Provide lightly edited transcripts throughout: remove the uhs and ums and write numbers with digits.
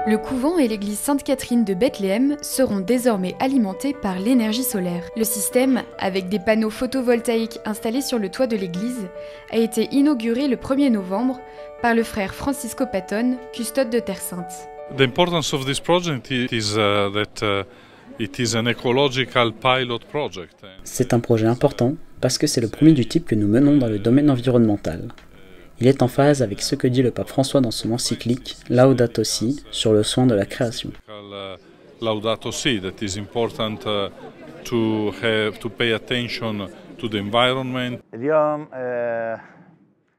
Le couvent et l'église Sainte-Catherine de Bethléem seront désormais alimentés par l'énergie solaire. Le système, avec des panneaux photovoltaïques installés sur le toit de l'église, a été inauguré le 1er novembre par le frère Francisco Patton, custode de Terre Sainte. L'importance de ce projet is an ecological pilot project. C'est un projet important parce que c'est le premier du type que nous menons dans le domaine environnemental. Il est en phase avec ce que dit le pape François dans son encyclique Laudato Si sur le soin de la création. Laudato Si, that is important to pay attention to the environment.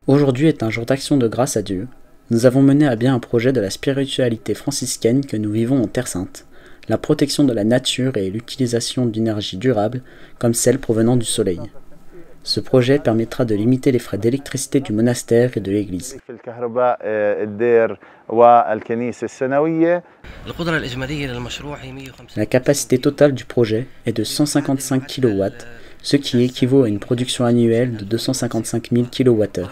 Aujourd'hui est un jour d'action de grâce à Dieu. Nous avons mené à bien un projet de la spiritualité franciscaine que nous vivons en Terre Sainte, la protection de la nature et l'utilisation d'énergie durable comme celle provenant du soleil. Ce projet permettra de limiter les frais d'électricité du monastère et de l'église. La capacité totale du projet est de 155 kW, ce qui équivaut à une production annuelle de 255 000 kWh.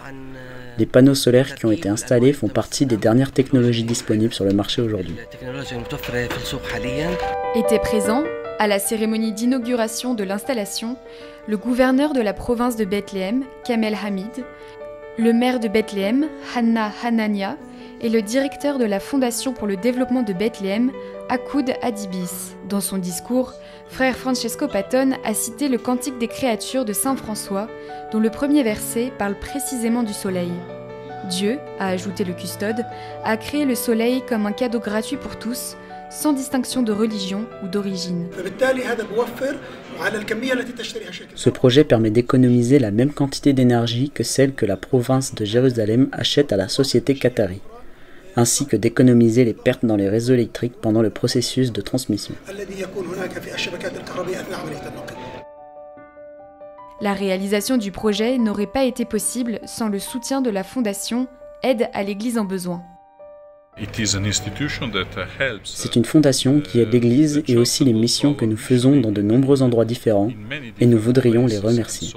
Les panneaux solaires qui ont été installés font partie des dernières technologies disponibles sur le marché aujourd'hui. Était présent, à la cérémonie d'inauguration de l'installation, le gouverneur de la province de Bethléem, Kamel Hamid, le maire de Bethléem, Hanna Hanania, et le directeur de la Fondation pour le développement de Bethléem, Akoud Adibis. Dans son discours, frère Francesco Patton a cité le Cantique des créatures de saint François, dont le premier verset parle précisément du soleil. Dieu, a ajouté le custode, a créé le soleil comme un cadeau gratuit pour tous, sans distinction de religion ou d'origine. Ce projet permet d'économiser la même quantité d'énergie que celle que la province de Jérusalem achète à la société qatari, ainsi que d'économiser les pertes dans les réseaux électriques pendant le processus de transmission. La réalisation du projet n'aurait pas été possible sans le soutien de la fondation Aide à l'Église en besoin. C'est une fondation qui aide l'Église et aussi les missions que nous faisons dans de nombreux endroits différents, et nous voudrions les remercier.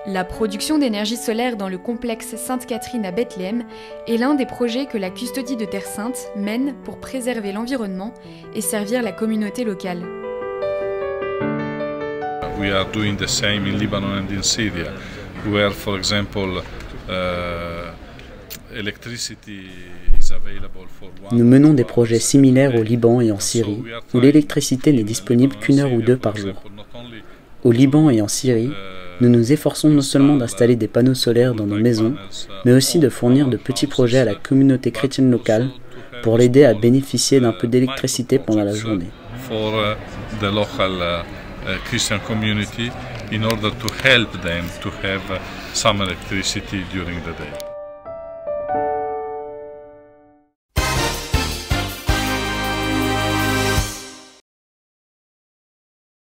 La production d'énergie solaire dans le complexe Sainte-Catherine à Bethléem est l'un des projets que la Custodie de Terre Sainte mène pour préserver l'environnement et servir la communauté locale. We are doing the same in Lebanon and in Syria, where, for example, electricity is available for one. Nous menons des projets similaires au Liban et en Syrie, où l'électricité n'est disponible qu'une heure ou deux par jour. Au Liban et en Syrie, nous nous efforçons non seulement d'installer des panneaux solaires dans nos maisons, mais aussi de fournir de petits projets à la communauté chrétienne locale pour l'aider à bénéficier d'un peu d'électricité pendant la journée. Christian community in order to help them to have some electricity during the day.